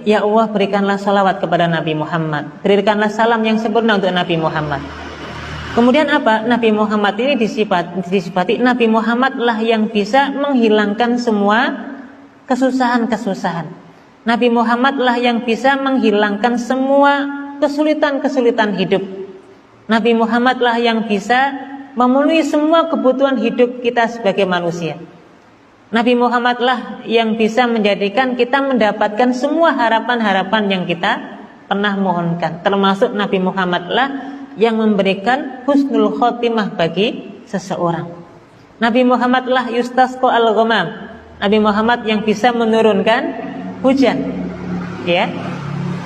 Ya Allah, berikanlah salawat kepada Nabi Muhammad, berikanlah salam yang sempurna untuk Nabi Muhammad. Kemudian apa? Nabi Muhammad ini disifati Nabi Muhammad lah yang bisa menghilangkan semua kesusahan-kesusahan. Nabi Muhammad lah yang bisa menghilangkan semua kesulitan-kesulitan hidup. Nabi Muhammad lah yang bisa memenuhi semua kebutuhan hidup kita sebagai manusia. Nabi Muhammad lah yang bisa menjadikan kita mendapatkan semua harapan-harapan yang kita pernah mohonkan. Termasuk Nabi Muhammad lah yang memberikan husnul khotimah bagi seseorang. Nabi Muhammad lah yustasqa al-ghamam. Nabi Muhammad yang bisa menurunkan hujan. Ya.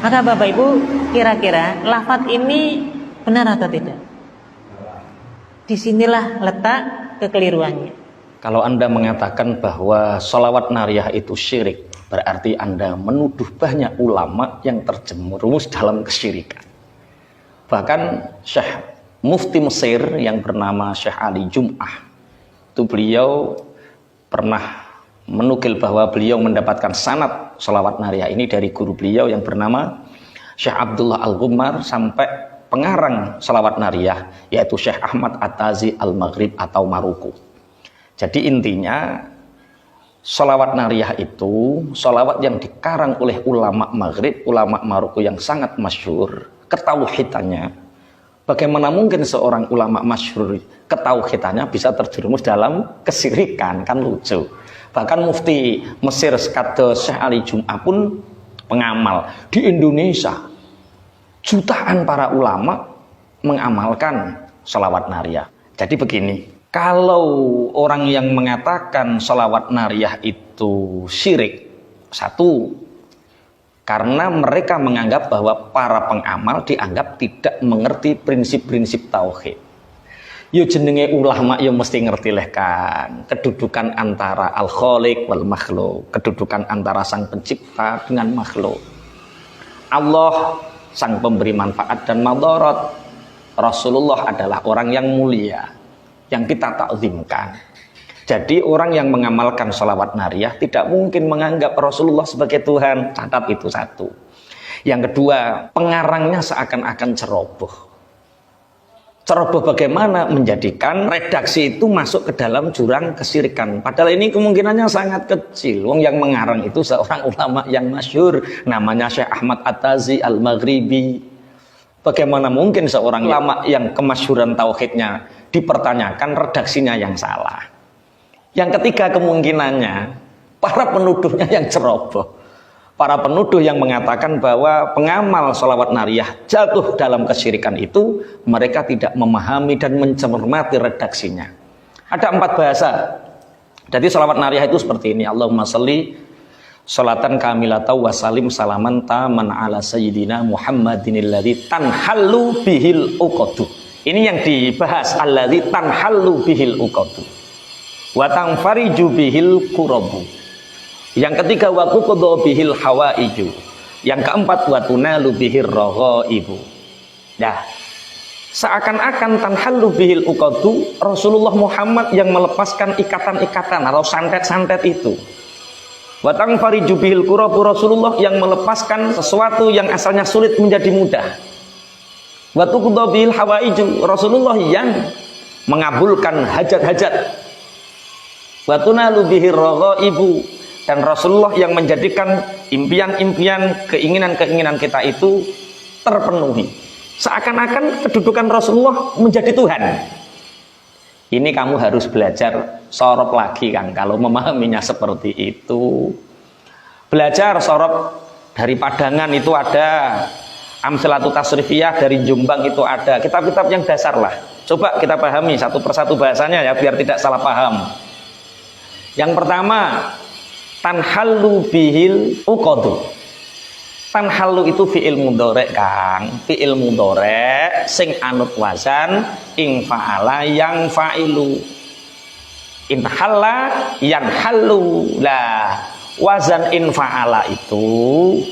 Maka Bapak Ibu, kira-kira lafaz ini benar atau tidak? Disinilah letak kekeliruannya. Kalau Anda mengatakan bahwa sholawat nariyah itu syirik, berarti Anda menuduh banyak ulama yang terjerumus dalam kesyirikan. Bahkan Syekh Mufti Mesir yang bernama Syekh Ali Jum'ah, itu beliau pernah menukil bahwa beliau mendapatkan sanad sholawat nariyah ini dari guru beliau yang bernama Syekh Abdullah Al-Ghummar sampai pengarang sholawat nariyah, yaitu Syekh Ahmad At-Tazi Al-Maghrib atau Maruku. Jadi intinya sholawat nariyah itu sholawat yang dikarang oleh ulama Maghrib, ulama Maruku yang sangat masyhur ketauhidannya. Bagaimana mungkin seorang ulama masyhur ketauhidannya bisa terjerumus dalam kesyirikan? Kan lucu. Bahkan Mufti Mesir sekaligus Syekh Ali Jum'ah pun pengamal. Di Indonesia jutaan para ulama mengamalkan sholawat nariyah. Jadi begini, kalau orang yang mengatakan sholawat nariyah itu syirik, satu, karena mereka menganggap bahwa para pengamal dianggap tidak mengerti prinsip-prinsip tauhid. Yo jenenge ulama yo mesti ngerti leh kan kedudukan antara al-khaliq wal makhluk, kedudukan antara sang pencipta dengan makhluk. Allah sang pemberi manfaat dan madarat, Rasulullah adalah orang yang mulia yang kita takzimkan. Jadi orang yang mengamalkan sholawat nariyah tidak mungkin menganggap Rasulullah sebagai Tuhan. Catat itu satu. Yang kedua, pengarangnya seakan-akan ceroboh. Ceroboh bagaimana? Menjadikan redaksi itu masuk ke dalam jurang kesyirikan. Padahal ini kemungkinannya sangat kecil. Wong yang mengarang itu seorang ulama yang masyhur, namanya Syekh Ahmad At-Tazi Al-Maghribi. Bagaimana mungkin seorang ulama yang kemasyhuran tauhidnya dipertanyakan redaksinya yang salah? Yang ketiga kemungkinannya para penuduhnya yang ceroboh, para penuduh yang mengatakan bahwa pengamal sholawat nariyah jatuh dalam kesyirikan itu mereka tidak memahami dan mencermati redaksinya. Ada 4 bahasa. Jadi sholawat nariyah itu seperti ini: Allahumma sholli sholatan kamilatan wa salim salaman taman ala sayyidina Muhammadinil ladzi tanhallu bihil uqadu. Ini yang dibahas, alladzi tanhallu bihil uqadu wa tanfariju bihil kurabu. Yang ketiga wa tuqdu bihil hawaiju. Yang keempat wa tunalu bihir raghaibu. Nah, seakan-akan tanhallu bihil uqadu, Rasulullah Muhammad yang melepaskan ikatan-ikatan atau santet-santet itu. Wa tanfariju bihil kurabu, Rasulullah yang melepaskan sesuatu yang asalnya sulit menjadi mudah. Wa tuqdu bihil hawaiju, Rasulullah yang mengabulkan hajat-hajat. Wa tunalu bihir raghaibu, dan Rasulullah yang menjadikan impian-impian, keinginan-keinginan kita itu terpenuhi. Seakan-akan kedudukan Rasulullah menjadi Tuhan. Ini kamu harus belajar sorop lagi kan kalau memahaminya seperti itu. Belajar sorop dari Padangan itu ada, Amsalatu Tasrifiyah dari Jombang itu ada, kitab-kitab yang dasar lah. Coba kita pahami satu persatu bahasanya ya biar tidak salah paham. Yang pertama, tanhallu bihil uqadu. Tanhallu itu fi'il mudhari' Kang, fi'il mudhari' sing anut wazan ing fa'ala yang fa'ilu. Inhalla yanhallu. Lah, wazan in fa'ala itu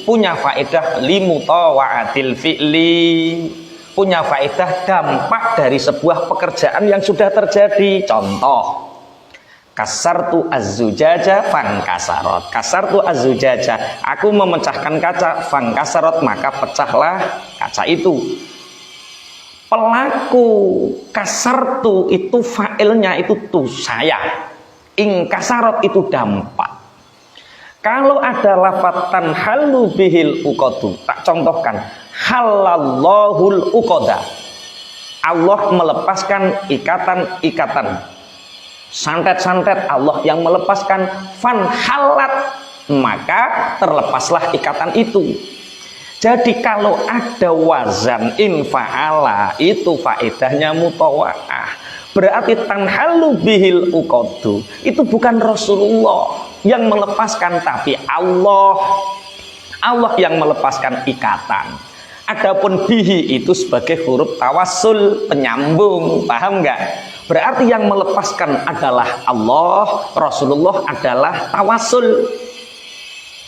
punya faedah limutawa'atil fi'li, punya faedah dampak dari sebuah pekerjaan yang sudah terjadi. Contoh, Kasartu az-zujaja fangkasarot. Kasartu az-zujaja, aku memecahkan kaca, fangkasarot, maka pecahlah kaca itu. Pelaku kasartu itu fa'ilnya itu tuh saya. Ingkasarot itu dampak. Kalau ada lafatan halu bihil uqadu, tak contohkan, halallahul uqada. Allah melepaskan ikatan-ikatan. Santet-santet Allah yang melepaskan, fan halat, maka terlepaslah ikatan itu. Jadi kalau ada wazan infa'ala itu faedahnya mutawa'ah. Berarti tanhalu bihil uqadu itu bukan Rasulullah yang melepaskan, tapi Allah. Allah yang melepaskan ikatan. Adapun bihi itu sebagai huruf tawassul, penyambung, paham nggak? Berarti yang melepaskan adalah Allah, Rasulullah adalah tawassul,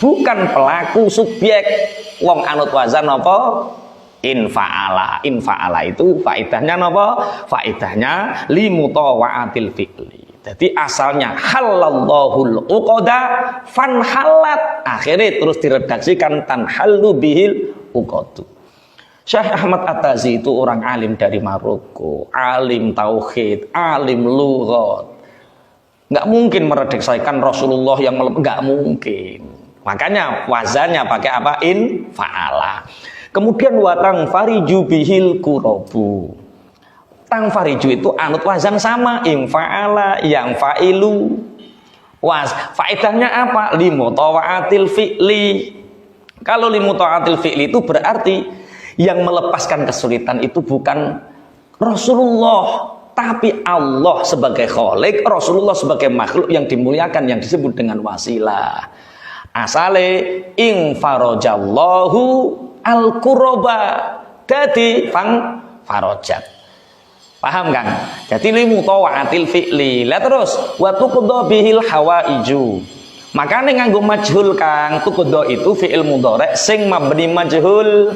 bukan pelaku subjek. Wong anut wazan apa? Infa'ala. Infa'ala itu faedahnya apa? Faedahnya limutawa'atil fi'li. Jadi asalnya halallahul uqada fanhalat, akhirnya terus diredaksikan tanhallu bihil uqadu. Syekh Ahmad At-Tazi itu orang alim dari Maroko, alim tauhid, alim lughat. Nggak mungkin meredaksikan Rasulullah yang nggak mungkin. Makanya wazannya pakai apa? In fa'ala. Kemudian watang fariju bihil kurobu. Tang fariju itu anut wazan sama, in fa'ala, yang fa'ilu. Faedahnya apa? Limutawa'atil fi'li. Kalau limutawa'atil fi'li itu berarti yang melepaskan kesulitan itu bukan Rasulullah, tapi Allah sebagai khalik, Rasulullah sebagai makhluk yang dimuliakan, yang disebut dengan wasilah. Asale ing farajallahu al-quraba, dadi fang farajat. Paham kan? Jadi limutawa'atil fi'li. Lah terus wa tuqda bihil hawaiju. Makane nganggo majhul Kang, tuqda itu fi'il mudhari sing mabni majhul.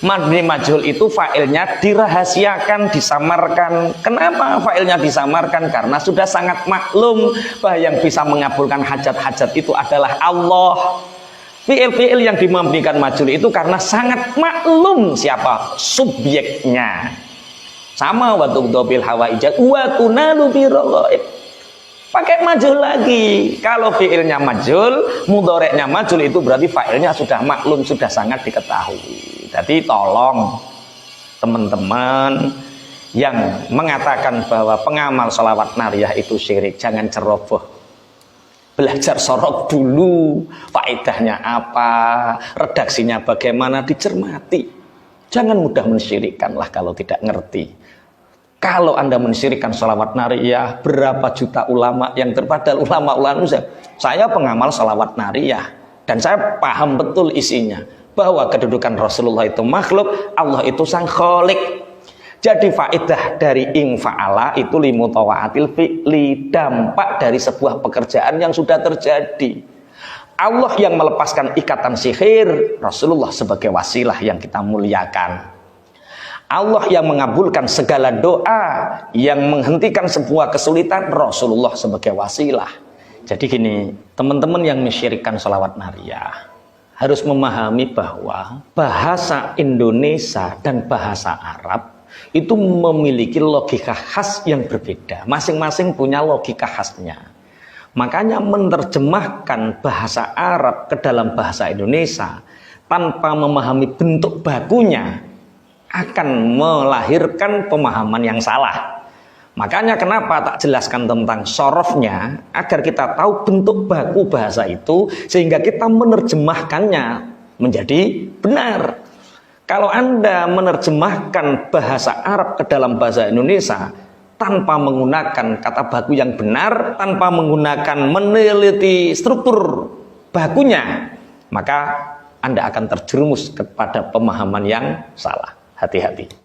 Mabni majhul itu fa'ilnya dirahasiakan, disamarkan. Kenapa fa'ilnya disamarkan? Karena sudah sangat maklum bahwa yang bisa mengabulkan hajat-hajat itu adalah Allah. Fi'il-fi'il yang dimabnikan majhul itu karena sangat maklum siapa subjeknya. Sama waktu dobil hawa ijat wa tunalu biraghaib. Pakai majhul lagi. Kalau fi'ilnya majhul, mudhoreknya majhul, itu berarti fa'ilnya sudah maklum, sudah sangat diketahui. Jadi tolong teman-teman yang mengatakan bahwa pengamal sholawat nariyah itu syirik, jangan ceroboh. Belajar sorok dulu, faedahnya apa, redaksinya bagaimana, dicermati. Jangan mudah mensyirikkan lah kalau tidak ngerti. Kalau Anda mensyirikkan sholawat nariyah, berapa juta ulama yang terpadal ulama-ulama saya pengamal sholawat nariyah dan saya paham betul isinya bahwa kedudukan Rasulullah itu makhluk, Allah itu sang khalik. Jadi faedah dari ing fa'ala itu limutawa'atil fi'li, dampak dari sebuah pekerjaan yang sudah terjadi. Allah yang melepaskan ikatan sihir, Rasulullah sebagai wasilah yang kita muliakan. Allah yang mengabulkan segala doa, yang menghentikan sebuah kesulitan, Rasulullah sebagai wasilah. Jadi gini, teman-teman yang mensyirikkan sholawat nariyah harus memahami bahwa bahasa Indonesia dan bahasa Arab itu memiliki logika khas yang berbeda. Masing-masing punya logika khasnya. Makanya menerjemahkan bahasa Arab ke dalam bahasa Indonesia tanpa memahami bentuk bakunya akan melahirkan pemahaman yang salah. Makanya kenapa tak jelaskan tentang sorofnya, agar kita tahu bentuk baku bahasa itu, sehingga kita menerjemahkannya menjadi benar. Kalau Anda menerjemahkan bahasa Arab ke dalam bahasa Indonesia tanpa menggunakan kata baku yang benar, tanpa menggunakan meneliti struktur bakunya, maka Anda akan terjerumus kepada pemahaman yang salah. Hati-hati.